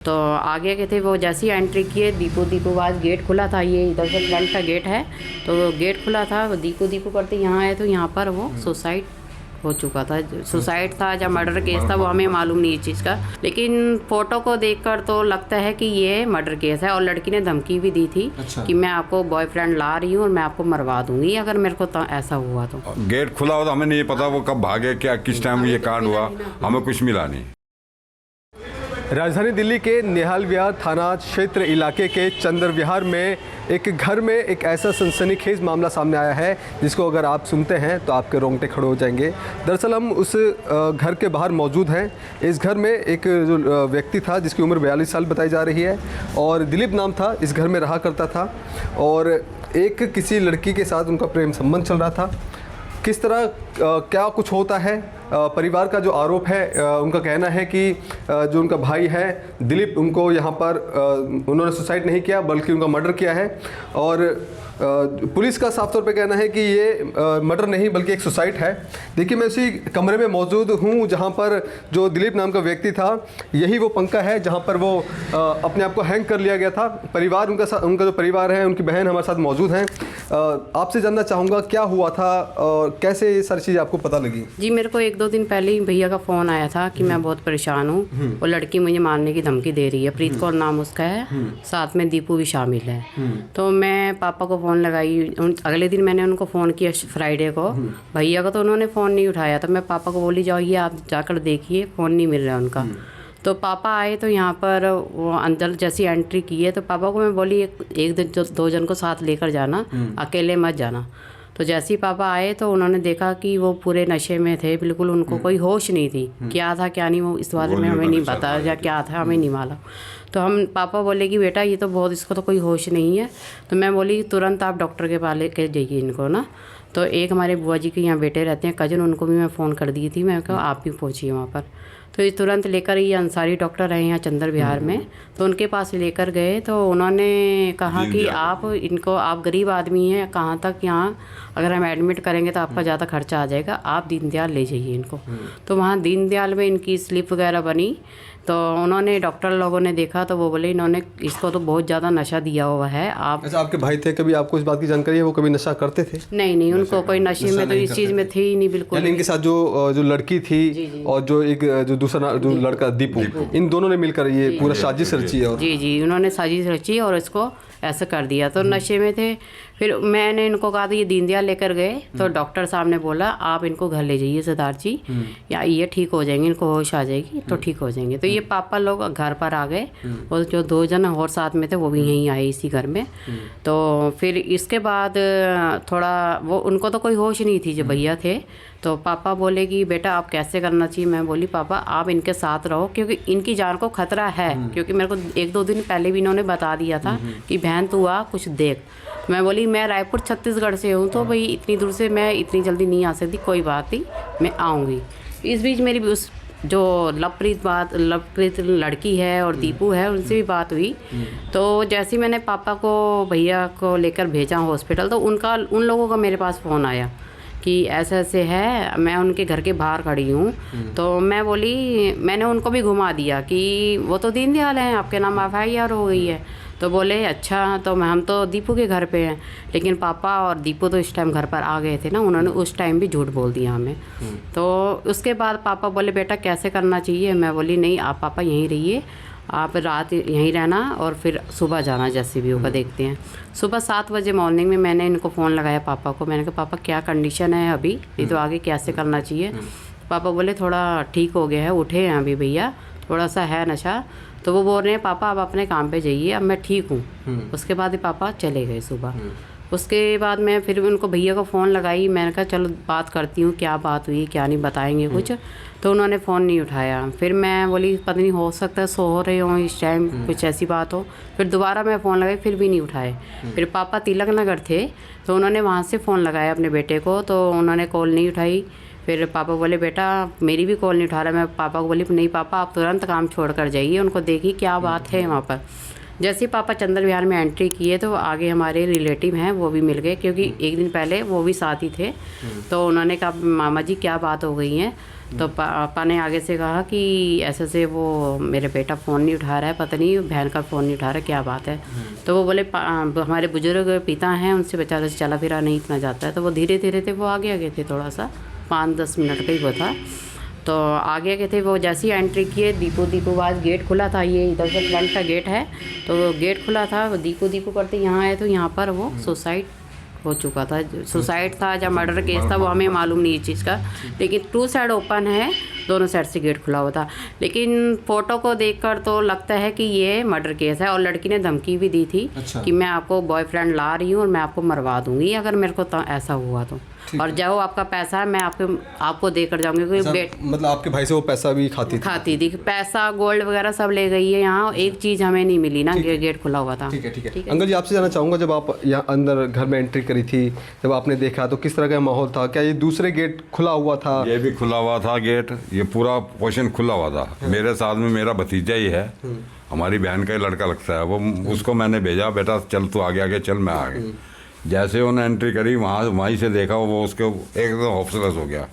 तो आगे के थे वो जैसे ही एंट्री किए दीपू बाद गेट खुला था, ये इधर से फ्रंट का गेट है, तो गेट खुला था, वो दीपू करते यहाँ आए तो यहाँ पर वो सुसाइड हो चुका था। सुसाइड था या मर्डर केस था वो हमें मालूम नहीं इस चीज़ का, लेकिन फ़ोटो को देखकर तो लगता है कि ये मर्डर केस है। और लड़की ने धमकी भी दी थी कि मैं आपको बॉयफ्रेंड ला रही हूँ और मैं आपको मरवा दूंगी अगर मेरे को तो ऐसा हुआ तो। गेट खुला हो तो हमें नहीं पता वो कब भागे, क्या किस टाइम ये कांड हुआ, हमें कुछ मिला नहीं। राजधानी दिल्ली के निहाल विहार थाना क्षेत्र इलाके के चंद्र विहार में एक घर में एक ऐसा सनसनीखेज मामला सामने आया है जिसको अगर आप सुनते हैं तो आपके रोंगटे खड़े हो जाएंगे। दरअसल हम उस घर के बाहर मौजूद हैं। इस घर में एक जो व्यक्ति था जिसकी उम्र 42 साल बताई जा रही है और दिलीप नाम था, इस घर में रहा करता था और एक किसी लड़की के साथ उनका प्रेम संबंध चल रहा था। किस तरह क्या कुछ होता है, परिवार का जो आरोप है उनका कहना है कि जो उनका भाई है दिलीप, उनको यहाँ पर उन्होंने सुसाइड नहीं किया बल्कि उनका मर्डर किया है। और पुलिस का साफ तौर पे कहना है कि ये मर्डर नहीं बल्कि एक सुसाइड है। देखिए मैं उसी कमरे में मौजूद हूँ जहाँ पर जो दिलीप नाम का व्यक्ति था, यही वो पंखा है जहाँ पर वो अपने आप को हैंग कर लिया गया था। परिवार उनका जो परिवार है, उनकी बहन हमारे साथ मौजूद हैं। आपसे जानना चाहूँगा क्या हुआ था और कैसे ये सारी चीज़ें आपको पता लगी? जी, मेरे को 1-2 दिन पहले ही भैया का फ़ोन आया था कि मैं बहुत परेशान हूँ, वो लड़की मुझे मारने की धमकी दे रही है। प्रीत कौर नाम उसका है, साथ में दीपू भी शामिल है। तो मैं पापा को फ़ोन लगाई, अगले दिन मैंने उनको फ़ोन किया फ्राइडे को, भैया को तो उन्होंने फ़ोन नहीं उठाया। तो मैं पापा को बोली जाइए आप जाकर देखिए, फ़ोन नहीं मिल रहा है उनका। तो पापा आए तो यहाँ पर वो अंदर जैसी एंट्री की है तो पापा को मैं बोली एक दो जन को साथ लेकर जाना, अकेले मत जाना। तो जैसे ही पापा आए तो उन्होंने देखा कि वो पूरे नशे में थे, बिल्कुल उनको कोई होश नहीं थी। क्या था क्या नहीं वो इस बारे में हमें नहीं पता, या क्या था हमें नहीं मालूम। तो हम पापा बोले कि बेटा ये तो बहुत, इसको तो कोई होश नहीं है। तो मैं बोली तुरंत आप डॉक्टर के पास लेके जाइए इनको ना। तो एक हमारे बुआ जी के यहाँ बेटे रहते हैं कजन, उनको भी मैं फ़ोन कर दी थी, मैं कहा आप भी पहुँचिए वहाँ पर। तो ये तुरंत लेकर, ये अंसारी डॉक्टर हैं यहाँ चंद्र विहार में, तो उनके पास लेकर गए। तो उन्होंने कहा कि आप इनको, आप गरीब आदमी हैं, कहाँ तक यहाँ अगर हम एडमिट करेंगे तो आपका ज़्यादा खर्चा आ जाएगा, आप दीनदयाल ले जाइए इनको। तो वहाँ दीनदयाल में इनकी स्लिप वगैरह बनी। तो उन्होंने, डॉक्टर लोगों ने देखा तो वो बोले इन्होंने इसको तो बहुत ज़्यादा नशा दिया हुआ है। आप अच्छा, आपके भाई थे, कभी आपको इस बात की जानकारी है वो कभी नशा करते थे? नहीं, उनको कोई नशे में तो इस चीज़ में थे ही नहीं बिल्कुल। यानी इनके साथ जो लड़की थी और जो दूसरा जो लड़का दीपू, इन दोनों ने मिलकर ये पूरा साजिश रची है। और जी, उन्होंने साजिश रची और इसको ऐसा कर दिया। तो नशे में थे। फिर मैंने इनको कहा था ये दीनदयाल लेकर गए तो डॉक्टर साहब ने बोला आप इनको घर ले जाइए सरदार जी, या ये ठीक हो जाएंगे, इनको होश आ जाएगी तो ठीक हो जाएंगे। तो ये पापा लोग घर पर आ गए और जो 2 जन और साथ में थे वो भी यहीं आए इसी घर में। तो फिर इसके बाद थोड़ा वो, उनको तो कोई होश नहीं थी जो भैया थे। तो पापा बोले कि बेटा आप कैसे करना चाहिए। मैं बोली पापा आप इनके साथ रहो क्योंकि इनकी जान को खतरा है, क्योंकि मेरे को 1-2 दिन पहले भी इन्होंने बता दिया था कि बहन तू आ कुछ देख। मैं बोली मैं रायपुर छत्तीसगढ़ से हूँ तो भाई इतनी दूर से मैं इतनी जल्दी नहीं आ सकती, कोई बात नहीं मैं आऊँगी। इस बीच मेरी उस जो लवप्रीत लड़की है और दीपू है उनसे भी बात हुई। तो जैसे ही मैंने पापा को भैया को लेकर भेजा हॉस्पिटल तो उन लोगों का मेरे पास फ़ोन आया कि ऐसे ऐसे है, मैं उनके घर के बाहर खड़ी हूँ। तो मैं बोली, मैंने उनको भी घुमा दिया कि वो तो दीनदयाल हैं, आपके नाम FIR हो गई है। तो बोले अच्छा, तो हम तो दीपू के घर पे हैं। लेकिन पापा और दीपू तो इस टाइम घर पर आ गए थे ना, उन्होंने उस टाइम भी झूठ बोल दिया हमें। तो उसके बाद पापा बोले बेटा कैसे करना चाहिए। मैं बोली नहीं आप पापा यहीं रहिए, आप रात यहीं रहना और फिर सुबह जाना जैसे भी होगा देखते हैं। सुबह 7 बजे मॉर्निंग में मैंने इनको फ़ोन लगाया पापा को। मैंने कहा पापा क्या कंडीशन है अभी, नहीं तो आगे कैसे करना चाहिए। पापा बोले थोड़ा ठीक हो गया है, उठे हैं अभी भैया, थोड़ा सा है नशा। तो वो बोल रहे हैं पापा आप अपने काम पे जाइए, अब मैं ठीक हूँ। उसके बाद ही पापा चले गए सुबह। उसके बाद मैं फिर उनको भैया को फ़ोन लगाई, मैंने कहा चलो बात करती हूँ क्या बात हुई क्या नहीं, बताएंगे कुछ। तो उन्होंने फ़ोन नहीं उठाया। फिर मैं बोली पता नहीं हो सकता है सो रहे हों इस टाइम, कुछ ऐसी बात हो। फिर दोबारा मैं फ़ोन लगाई, फिर भी नहीं उठाए। फिर पापा तिलक नगर थे तो उन्होंने वहाँ से फ़ोन लगाया अपने बेटे को, तो उन्होंने कॉल नहीं उठाई। फिर पापा बोले बेटा मेरी भी कॉल नहीं उठा रहा। मैं पापा को बोली नहीं पापा आप तुरंत काम छोड़ कर जाइए, उनको देखिए क्या बात है वहाँ पर। जैसे ही पापा चंद्र विहार में एंट्री किए तो आगे हमारे रिलेटिव हैं वो भी मिल गए, क्योंकि एक दिन पहले वो भी साथ ही थे। तो उन्होंने कहा मामा जी क्या बात हो गई है, तो पापा ने आगे से कहा कि ऐसे से वो मेरे बेटा फ़ोन नहीं उठा रहा है, पता नहीं बहन का फ़ोन नहीं उठा रहा है, क्या बात है। तो वो बोले हमारे बुजुर्ग पिता हैं, उनसे बेचारा से चला फिरा नहीं इतना जाता है। तो वो धीरे धीरे थे, वो आगे थे, थोड़ा सा 5-10 मिनट का ही वो था। तो आगे के थे वो, जैसे ही एंट्री किए दीपू बाद गेट खुला था, ये इधर से फ्रंट का गेट है, तो गेट खुला था, वो दीपू करते यहाँ आए तो यहाँ पर वो सुसाइड हो चुका था। सुसाइड था या मर्डर केस था वो हमें मालूम नहीं इस चीज़ का, लेकिन 2 साइड ओपन है, दोनों साइड से गेट खुला हुआ था। लेकिन फ़ोटो को देखकर तो लगता है कि ये मर्डर केस है, और लड़की ने धमकी भी दी थी कि मैं आपको बॉयफ्रेंड ला रही हूँ और मैं आपको मरवा दूँगी अगर मेरे को तो ऐसा हुआ तो, और जो आपका पैसा है मैं आपको देकर जाऊँगी। मतलब आपके भाई से वो पैसा भी खाती थी, पैसा गोल्ड वगैरह सब ले गई है। यहाँ एक चीज़ हमें नहीं मिली ना, गेट खुला हुआ था। ठीक है। अंकल जी आपसे जानना चाहूँगा, जब आप यहाँ अंदर घर में एंट्री करी थी, जब आपने देखा तो किस तरह का माहौल था? क्या ये दूसरे गेट खुला हुआ था? ये भी खुला हुआ था गेट, ये पूरा पोर्शन खुला हुआ था। मेरे साथ में मेरा भतीजा ही है, हमारी बहन का ही लड़का लगता है वो, उसको मैंने भेजा बेटा चल तू आगे चल, मैं आ गया। जैसे उन्होंने एंट्री करी वहीं से देखा वो उसके एकदम हॉपलेस हो गया,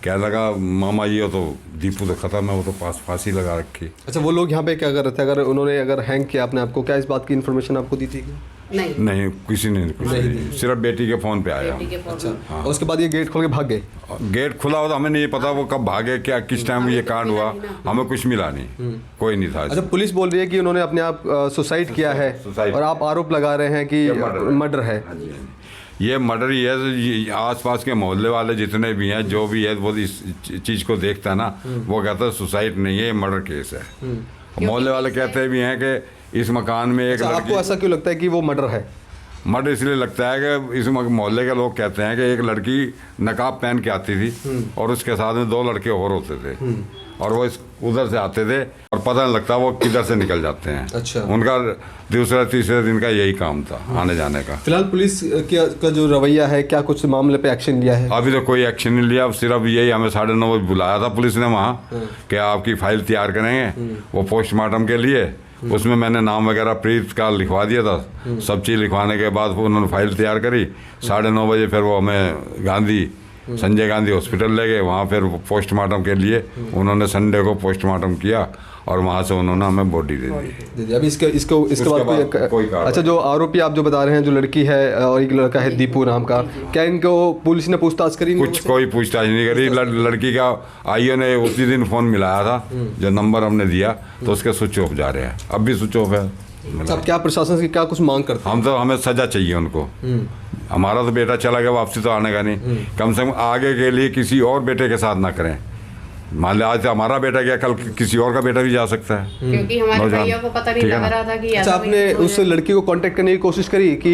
क्या लगा मामा ये तो दीपू तो खत्म है, वो तो फांसी लगा रखी। अच्छा, वो लोग यहाँ पे क्या कर रहे थे? अगर उन्होंने हैंग किया अपने आपको, क्या इस बात की इन्फॉर्मेशन आपको दी थी? नहीं किसी ने नहीं, सिर्फ बेटी के फ़ोन पे आया। अच्छा, और उसके बाद ये गेट खोल के भाग गए? गेट खुला हुआ था, हमें नहीं पता वो कब भागे, क्या किस टाइम ये कांड हुआ, हमें कुछ मिला नहीं, कोई नहीं था। अच्छा, पुलिस बोल रही है कि उन्होंने अपने आप सुसाइड किया है और आप आरोप लगा रहे हैं कि मर्डर है। ये मर्डर ही है। आसपास के मोहल्ले वाले जितने भी हैं, जो भी है, वो इस चीज़ को देखता है ना, वो कहता है सुसाइड नहीं है, ये मर्डर केस है। मोहल्ले वाले कहते भी हैं कि इस मकान में एक लड़की। आपको ऐसा क्यों लगता है कि वो मर्डर है? मर्डर इसलिए लगता है कि इस मोहल्ले के लोग कहते हैं कि एक लड़की नकाब पहन के आती थी और उसके साथ में 2 लड़के और होते थे, और वो उधर से आते थे और पता नहीं लगता वो किधर से निकल जाते हैं। अच्छा, उनका दूसरा तीसरे दिन का यही काम था आने जाने का। फिलहाल पुलिस का जो रवैया है, क्या कुछ मामले पे एक्शन लिया है? अभी तो कोई एक्शन नहीं लिया, सिर्फ यही हमें 9:30 बजे बुलाया था पुलिस ने वहाँ कि आपकी फाइल तैयार करेंगे वो पोस्टमार्टम के लिए। उसमें मैंने नाम वगैरह प्रीत का लिखवा दिया था, सब चीज़ लिखवाने के बाद उन्होंने फाइल तैयार करी। 9:30 बजे फिर वो हमें संजय गांधी हॉस्पिटल ले गए, वहाँ फिर पोस्टमार्टम के लिए उन्होंने संडे को पोस्टमार्टम किया और वहाँ से उन्होंने हमें बॉडी दे दी। अभी इसके बाद कोई अच्छा, जो आरोपी आप जो बता रहे हैं, जो लड़की है और एक लड़का है दीपू नाम का, क्या इनको पुलिस ने पूछताछ करी? कोई पूछताछ नहीं करी। लड़की का आईओ ने उसी दिन फ़ोन मिलाया था, जो नंबर हमने दिया, तो उसके स्विच ऑफ जा रहे हैं, अब भी स्विच ऑफ है। अब क्या प्रशासन से क्या कुछ मांग करते हैं? हमें सजा चाहिए उनको। हमारा तो बेटा चला गया, वापसी तो आने का नहीं, कम से कम आगे के लिए किसी और बेटे के साथ ना करें। मान लिया आज हमारा बेटा गया, कल किसी और का बेटा भी जा सकता है, क्योंकि हमारे भैया को पता नहीं लग रहा था कि अच्छा, आपने उस लड़की को कांटेक्ट करने की कोशिश करी कि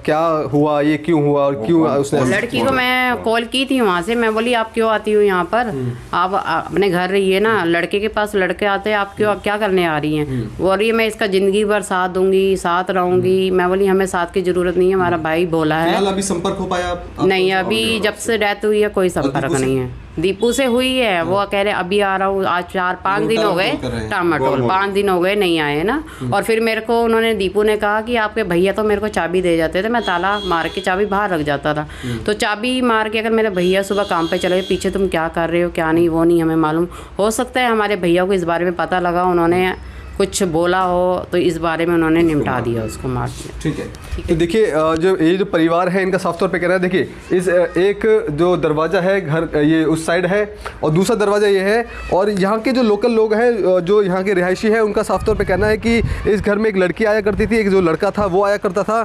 क्या हुआ, ये क्यों हुआ और क्यों उसने? लड़की को मैं कॉल की थी वहाँ से, मैं बोली आप क्यों आती हो यहाँ पर, आप अपने घर रहिए ना, लड़के के पास लड़के आते हैं, आप क्यों क्या करने आ रही हैं? बोल रही है मैं इसका ज़िंदगी भर साथ दूंगी, साथ रहूँगी। मैं बोली हमें साथ की ज़रूरत नहीं है, हमारा भाई बोला है। अभी संपर्क हो पाया? नहीं, अभी जब से डेथ हुई है कोई संपर्क नहीं है। दीपू से हुई है, वो कह रहे अभी आ रहा हूँ, आज 4-5 दिन हो गए, टामाटोल 5 दिन हो गए नहीं आए ना। और फिर मेरे को उन्होंने, दीपू ने कहा कि आपके भैया तो मेरे को चाबी दे जाते थे, मैं ताला मार के चाबी बाहर रख जाता था, तो चाबी मार के अगर मेरे भैया सुबह काम पे चले गए, पीछे तुम क्या कर रहे हो क्या नहीं वो नहीं हमें मालूम। हो सकता है हमारे भैया को इस बारे में पता लगा, उन्होंने कुछ बोला हो तो इस बारे में उन्होंने निपटा दिया, उसको मार दिया। ठीक है, तो देखिए जो परिवार है इनका साफ तौर पे कह रहा है, देखिए इस एक जो दरवाज़ा है घर, ये उस साइड है और दूसरा दरवाज़ा ये है, और यहाँ के जो लोकल लोग हैं, जो यहाँ के रिहायशी हैं, उनका साफ तौर पे कहना है कि इस घर में एक लड़की आया करती थी, एक जो लड़का था वो आया करता था,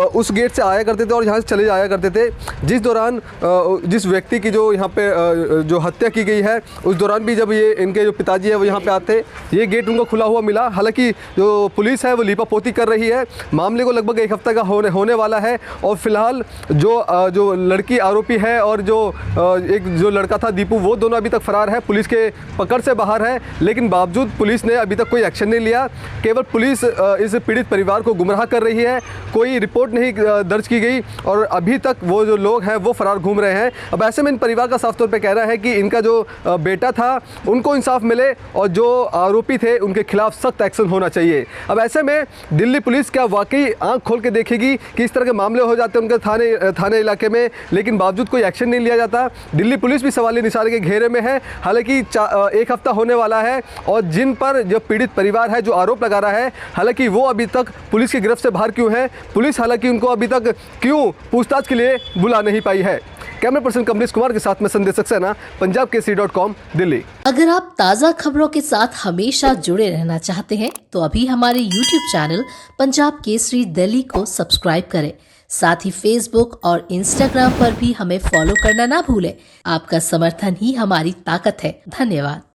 उस गेट से आया करते थे और यहाँ से चले जाया करते थे। जिस दौरान जिस व्यक्ति की जो यहाँ पे जो हत्या की गई है, उस दौरान भी जब ये इनके जो पिताजी है वो यहाँ पे आते, ये गेट उनको खुला हुआ मिला। हालांकि जो पुलिस है वो लीपापोती कर रही है, मामले को लगभग 1 हफ्ते का होने वाला है, और फिलहाल जो लड़की आरोपी है और जो लड़का था दीपू, वो दोनों अभी तक फरार है, पुलिस के पकड़ से बाहर है। लेकिन बावजूद पुलिस ने अभी तक कोई एक्शन नहीं लिया, केवल पुलिस इस पीड़ित परिवार को गुमराह कर रही है, कोई रिपोर्ट नहीं दर्ज की गई और अभी तक वो जो लोग हैं वो फरार घूम रहे हैं। अब ऐसे में इन परिवार का साफ तौर पे कहना है कि इनका जो बेटा था उनको इंसाफ मिले और जो आरोपी थे उनके खिलाफ खिलाफ सख्त एक्शन होना चाहिए। अब ऐसे में दिल्ली पुलिस क्या वाकई आंख खोल के देखेगी कि इस तरह के मामले हो जाते हैं उनके थाने इलाके में, लेकिन बावजूद कोई एक्शन नहीं लिया जाता। दिल्ली पुलिस भी सवालिया निशाने के घेरे में है। हालांकि 1 हफ्ता होने वाला है और जिन पर जो पीड़ित परिवार है जो आरोप लगा रहा है, हालांकि वो अभी तक पुलिस की गिरफ्त से बाहर क्यों है, पुलिस हालांकि उनको अभी तक क्यों पूछताछ के लिए बुला नहीं पाई है। कैमरा पर्सन कमलेश कुमार के साथ में संदेश सक्सेना, punjabkesari.com, दिल्ली। अगर आप ताज़ा खबरों के साथ हमेशा जुड़े रहना चाहते हैं तो अभी हमारे YouTube चैनल पंजाब केसरी दिल्ली को सब्सक्राइब करें। साथ ही Facebook और Instagram पर भी हमें फॉलो करना ना भूलें। आपका समर्थन ही हमारी ताकत है। धन्यवाद।